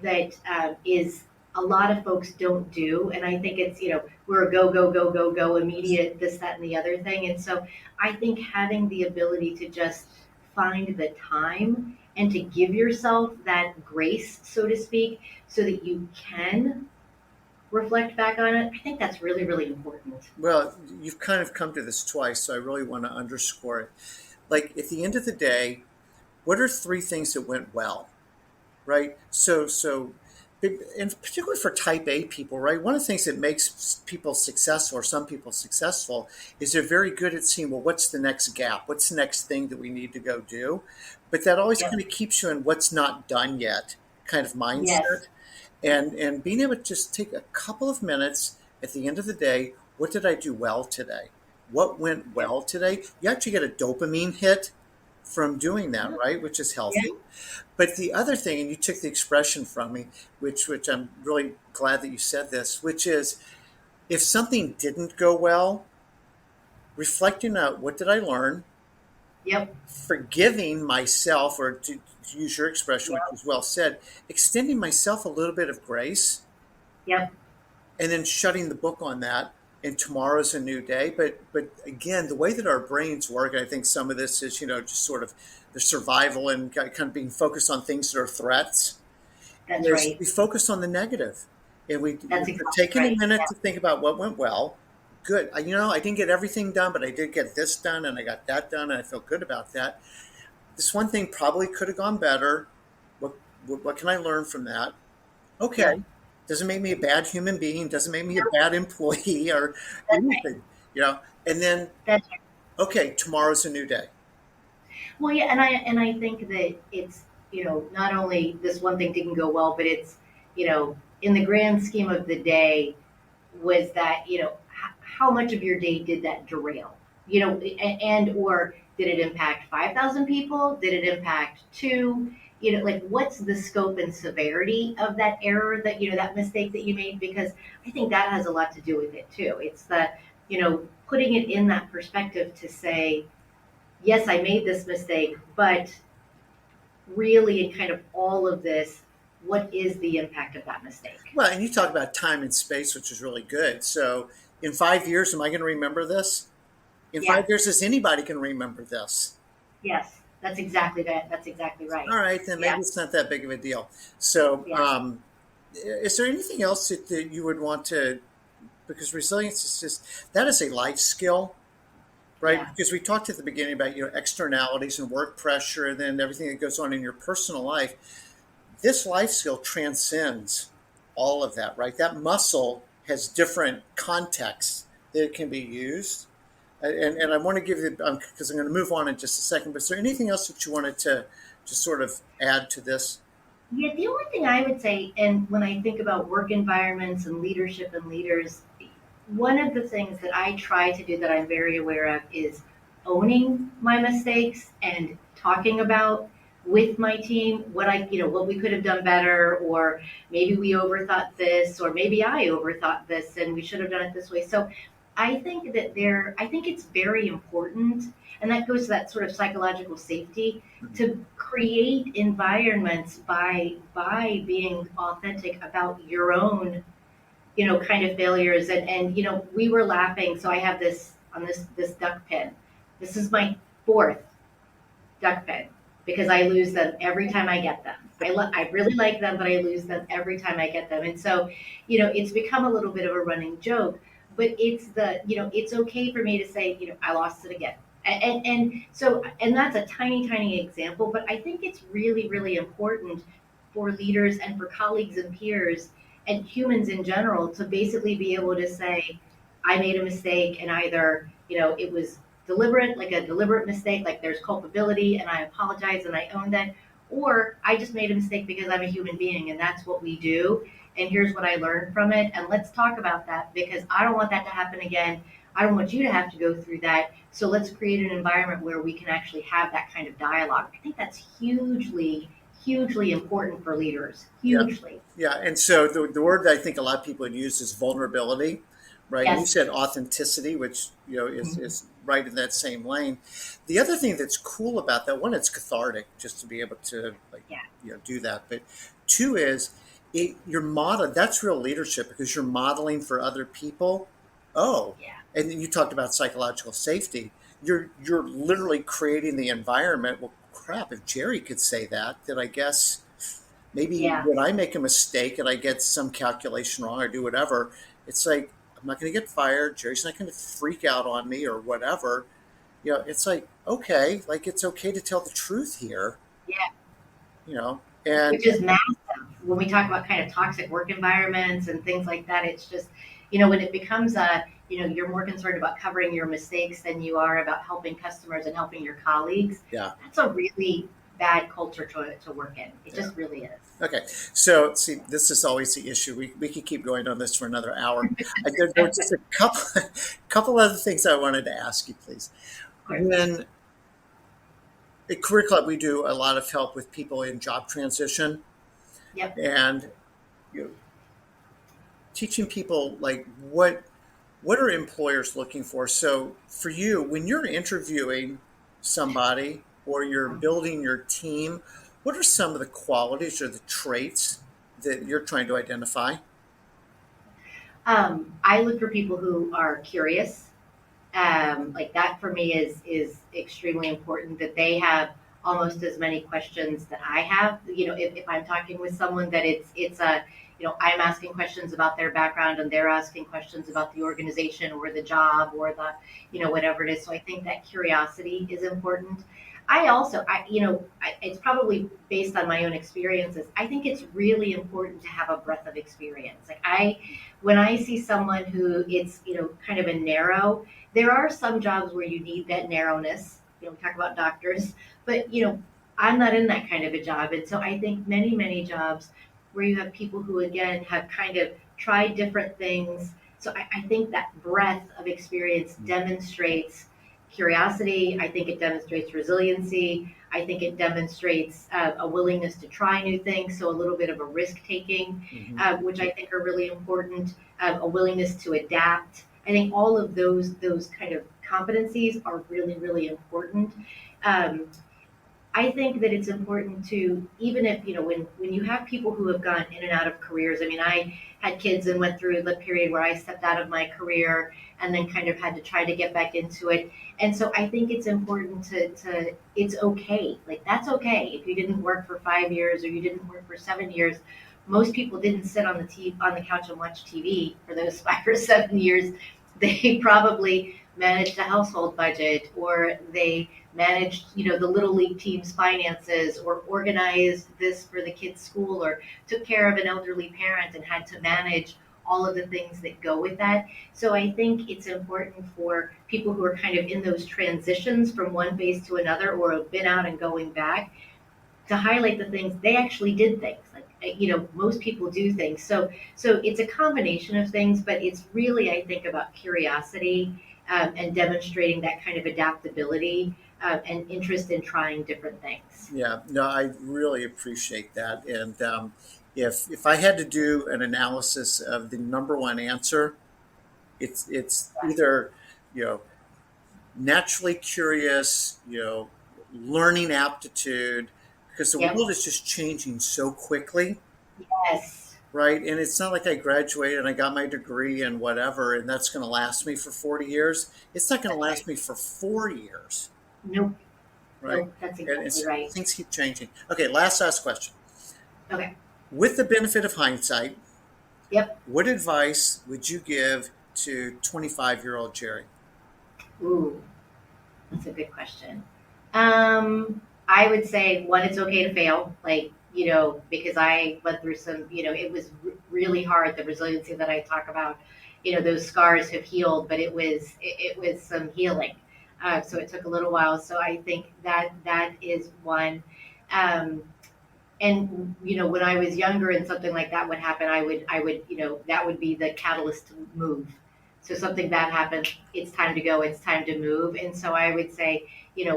Speaker 2: that is a lot of folks don't do. And I think it's, we're a go, go, go, go, go, immediate, this, that, and the other thing. And so I think having the ability to just find the time and to give yourself that grace, so to speak, so that you can reflect back on it, I think that's really, really important.
Speaker 1: Well, you've kind of come to this twice, so I really want to underscore it. Like at the end of the day, what are three things that went well, right? And particularly for type A people, right? One of the things that makes people successful or some people successful is they're very good at seeing, well, what's the next gap? What's the next thing that we need to go do? But that always
Speaker 2: Yep.
Speaker 1: kind of keeps you in what's not done yet kind of
Speaker 2: Yes.
Speaker 1: mindset. And being able to just take a couple of minutes at the end of the day, what did I do well today? What went
Speaker 2: Yep.
Speaker 1: well today? You actually get a dopamine hit from doing that, right? Which is
Speaker 2: Yeah.
Speaker 1: healthy. But the other thing, and you took the expression from me, which I'm really glad that you said this, which is if something didn't go well, reflecting on what did I learn,
Speaker 2: Yep.
Speaker 1: forgiving myself, or to use your expression, which
Speaker 2: Yep.
Speaker 1: was well said, extending myself a little bit of grace,
Speaker 2: Yep.
Speaker 1: and then shutting the book on that. And tomorrow's a new day. But again, the way that our brains work, and I think some of this is just sort of the survival and kind of being focused on things that are threats.
Speaker 2: That's
Speaker 1: Is
Speaker 2: right.
Speaker 1: we focus on the negative, and
Speaker 2: That's
Speaker 1: we're
Speaker 2: exactly
Speaker 1: taking a
Speaker 2: right.
Speaker 1: minute
Speaker 2: Yeah.
Speaker 1: to think about what went well. Good. I didn't get everything done, but I did get this done, and I got that done, and I feel good about that. This one thing probably could have gone better. What what can I learn from that?
Speaker 2: Yep.
Speaker 1: Okay. Doesn't make me a bad human being. Doesn't make me a bad employee or
Speaker 2: That's right.
Speaker 1: anything. And then
Speaker 2: That's right.
Speaker 1: okay, tomorrow's a new day.
Speaker 2: Well, yeah, and I think that it's, not only this one thing didn't go well, but it's, in the grand scheme of the day, was that, how much of your day did that derail? And or did it impact 5,000 people? Did it impact two? Like what's the scope and severity of that error, that, that mistake that you made? Because I think that has a lot to do with it too. It's the, putting it in that perspective to say, yes, I made this mistake, but really in kind of all of this, what is the impact of that mistake?
Speaker 1: Well, and you talk about time and space, which is really good. So in 5 years, am I going to remember this? In
Speaker 2: Yeah.
Speaker 1: 5 years, is anybody can remember this?
Speaker 2: Yes. That's exactly that. That's exactly
Speaker 1: All
Speaker 2: right.
Speaker 1: right, then
Speaker 2: Yeah.
Speaker 1: maybe it's not that big of a deal. So,
Speaker 2: Yeah.
Speaker 1: is there anything else that you would want to, because resilience is just, that is a life skill, right?
Speaker 2: Yeah.
Speaker 1: Because we talked at the beginning about, externalities and work pressure and then everything that goes on in your personal life. This life skill transcends all of that, right? That muscle has different contexts that it can be used. And I want to give you, because I'm going to move on in just a second, but is there anything else that you wanted to just sort of add to this?
Speaker 2: Yeah, the only thing I would say, and when I think about work environments and leadership and leaders, one of the things that I try to do that I'm very aware of is owning my mistakes and talking about with my team what we could have done better, or maybe we overthought this, or maybe I overthought this and we should have done it this way. So I think it's very important, and that goes to that sort of psychological safety, to create environments by being authentic about your own kind of failures. And we were laughing. So I have this on this duck pin. This is my fourth duck pin because I lose them every time I get them. I really like them, but I lose them every time I get them. And so, it's become a little bit of a running joke, but it's okay for me to say, I lost it again. And that's a tiny, tiny example, but I think it's really, really important for leaders and for colleagues and peers and humans in general to basically be able to say, I made a mistake, and either, it was deliberate, like a deliberate mistake, like there's culpability and I apologize and I own that, or I just made a mistake because I'm a human being and that's what we do. And here's what I learned from it. And let's talk about that because I don't want that to happen again. I don't want you to have to go through that. So let's create an environment where we can actually have that kind of dialogue. I think that's hugely, hugely important for leaders.
Speaker 1: Yeah.
Speaker 2: Hugely.
Speaker 1: Yeah. And so the word that I think a lot of people would use is vulnerability, right? And you
Speaker 2: Yes.
Speaker 1: said authenticity, which, is right in that same lane. The other thing that's cool about that, one, it's cathartic just to be able to like,
Speaker 2: Yeah.
Speaker 1: do that. But two is you're model. That's real leadership because you're modeling for other people. Oh,
Speaker 2: Yeah.
Speaker 1: and then you talked about psychological safety. You're literally creating the environment. Well, crap, if Jeri could say that, then I guess maybe
Speaker 2: Yeah.
Speaker 1: when I make a mistake and I get some calculation wrong or do whatever, it's like I'm not going to get fired. Jeri's not going to freak out on me or whatever. It's like okay, like it's okay to tell the truth here.
Speaker 2: Yeah.
Speaker 1: And
Speaker 2: Which is massive when we talk about kind of toxic work environments and things like that. It's just, when it becomes you're more concerned about covering your mistakes than you are about helping customers and helping your colleagues.
Speaker 1: yeah,
Speaker 2: That's a really bad culture to work in. It
Speaker 1: yeah.
Speaker 2: just really is.
Speaker 1: Okay, so see, this is always the issue. We could keep going on this for another hour. There were just a couple other things I wanted to ask you, please.
Speaker 2: Of course.
Speaker 1: When at Career Club, we do a lot of help with people in job transition
Speaker 2: Yep.
Speaker 1: and you know, teaching people like what are employers looking for. So for you, when you're interviewing somebody or you're building your team, what are some of the qualities or the traits that you're trying to identify?
Speaker 2: I look for people who are curious. Like that for me is extremely important, that they have almost as many questions that I have. If I'm talking with someone, that it's a I'm asking questions about their background and they're asking questions about the organization or the job or the whatever it is. So I think that curiosity is important. I also it's probably based on my own experiences. I think it's really important to have a breadth of experience. Like when I see someone who it's kind of a narrow, there are some jobs where you need that narrowness. We talk about doctors, but I'm not in that kind of a job. And so I think many, many jobs where you have people who again have kind of tried different things. So I think that breadth of experience demonstrates curiosity. I think it demonstrates resiliency. I think it demonstrates a willingness to try new things. So a little bit of a risk taking,
Speaker 1: Mm-hmm.
Speaker 2: which I think are really important. A willingness to adapt. I think all of those kind of competencies are really, really important. Um, I think that it's important to, even if, when you have people who have gone in and out of careers. I mean, I had kids and went through the period where I stepped out of my career and then kind of had to try to get back into it. And so I think it's important to it's okay. Like, that's okay. If you didn't work for 5 years or you didn't work for 7 years, most people didn't sit on the couch and watch TV for those 5 or 7 years. They probably managed a household budget, or they managed, the little league team's finances, or organized this for the kids' school, or took care of an elderly parent and had to manage all of the things that go with that. So I think it's important for people who are kind of in those transitions from one phase to another, or have been out and going back, to highlight the things they actually did things. Like, most people do things. So it's a combination of things, but it's really, I think, about curiosity, and demonstrating that kind of adaptability, and interest in trying different things.
Speaker 1: Yeah, no, I really appreciate that. And if I had to do an analysis of the number one answer, it's either, you know naturally curious, learning aptitude, because the
Speaker 2: Yep.
Speaker 1: world is just changing so quickly,
Speaker 2: Yes.
Speaker 1: right? And it's not like I graduated and I got my degree and whatever, and that's going to last me for 40 years. It's not going to
Speaker 2: That's right.
Speaker 1: last me for 4 years,
Speaker 2: Nope.
Speaker 1: right?
Speaker 2: Nope. That's
Speaker 1: And
Speaker 2: exactly right.
Speaker 1: things keep changing. Okay, last question.
Speaker 2: Okay.
Speaker 1: With the benefit of hindsight,
Speaker 2: Yep.
Speaker 1: what advice would you give to 25-year-old Jeri?
Speaker 2: Ooh, that's a good question. I would say, one, it's okay to fail. Like, because I went through some, it was really hard. The resiliency that I talk about, those scars have healed, but it was some healing. So it took a little while. So I think that is one. Um, and when I was younger and something like that would happen, I would that would be the catalyst to move. So something bad happens, it's time to go, it's time to move. And so I would say,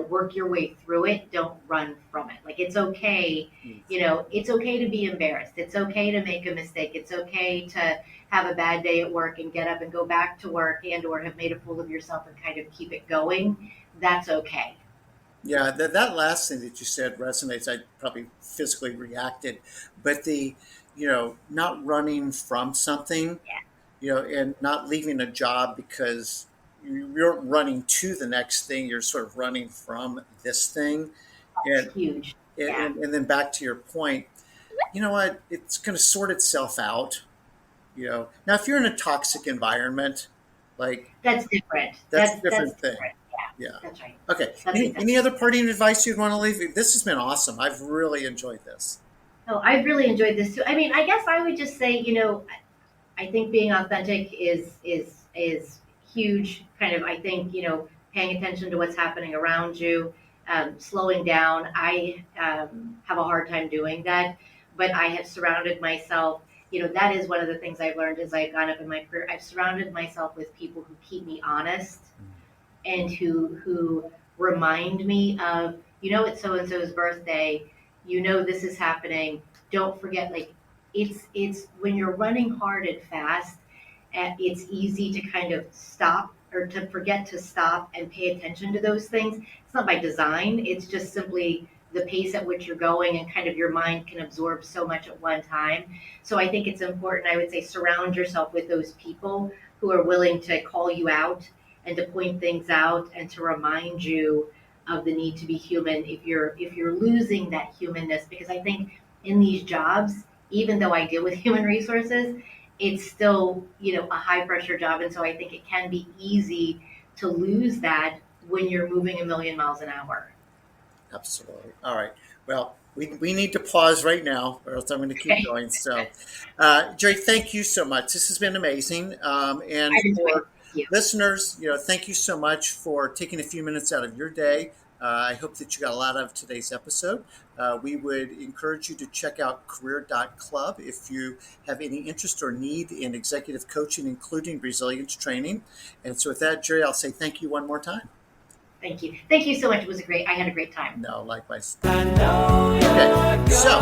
Speaker 2: work your way through it, don't run from it. Like, it's okay. It's okay to be embarrassed, it's okay to make a mistake, it's okay to have a bad day at work and get up and go back to work, and or have made a fool of yourself and kind of keep it going. That's okay.
Speaker 1: Yeah, that last thing that you said resonates. I probably physically reacted, but not running from something,
Speaker 2: Yeah.
Speaker 1: and not leaving a job because you're running to the next thing. You're sort of running from this thing,
Speaker 2: It's
Speaker 1: and
Speaker 2: huge. Yeah.
Speaker 1: and then back to your point. You know what? It's going to sort itself out. Now if you're in a toxic environment, like
Speaker 2: That's different.
Speaker 1: that's a
Speaker 2: That's
Speaker 1: different thing.
Speaker 2: different. Yeah,
Speaker 1: Yeah.
Speaker 2: that's right.
Speaker 1: Okay.
Speaker 2: That's
Speaker 1: Any
Speaker 2: exactly.
Speaker 1: other parting advice you'd want to leave? This has been awesome. I've really enjoyed this.
Speaker 2: Oh, I've really enjoyed this too. I mean, I guess I would just say, I think being authentic is huge. Kind of, I think, paying attention to what's happening around you, slowing down. I have a hard time doing that, but I have surrounded myself. That is one of the things I've learned as I've gone up in my career. I've surrounded myself with people who keep me honest, and who remind me of, it's so and so's birthday, this is happening, don't forget. Like, it's when you're running hard and fast, it's easy to kind of stop, or to forget to stop and pay attention to those things. It's not by design, it's just simply the pace at which you're going, and kind of your mind can absorb so much at one time. So I think it's important, I would say, surround yourself with those people who are willing to call you out and to point things out and to remind you of the need to be human if you're losing that humanness. Because I think in these jobs, even though I deal with human resources, it's still, a high pressure job. And so I think it can be easy to lose that when you're moving a million miles an hour.
Speaker 1: Absolutely. All right. Well, we need to pause right now, or else I'm going to keep
Speaker 2: Okay.
Speaker 1: going. So, Jerry, thank you so much. This has been amazing. And
Speaker 2: I enjoyed it.
Speaker 1: for
Speaker 2: Thank you.
Speaker 1: listeners, thank you so much for taking a few minutes out of your day. I hope that you got a lot out of today's episode. We would encourage you to check out career.club if you have any interest or need in executive coaching, including resilience training. And so with that, Jerry, I'll say thank you one more time.
Speaker 2: Thank you. Thank you so much. It was I had a great time.
Speaker 1: No, likewise.
Speaker 3: I know
Speaker 1: Okay,
Speaker 3: you're
Speaker 1: so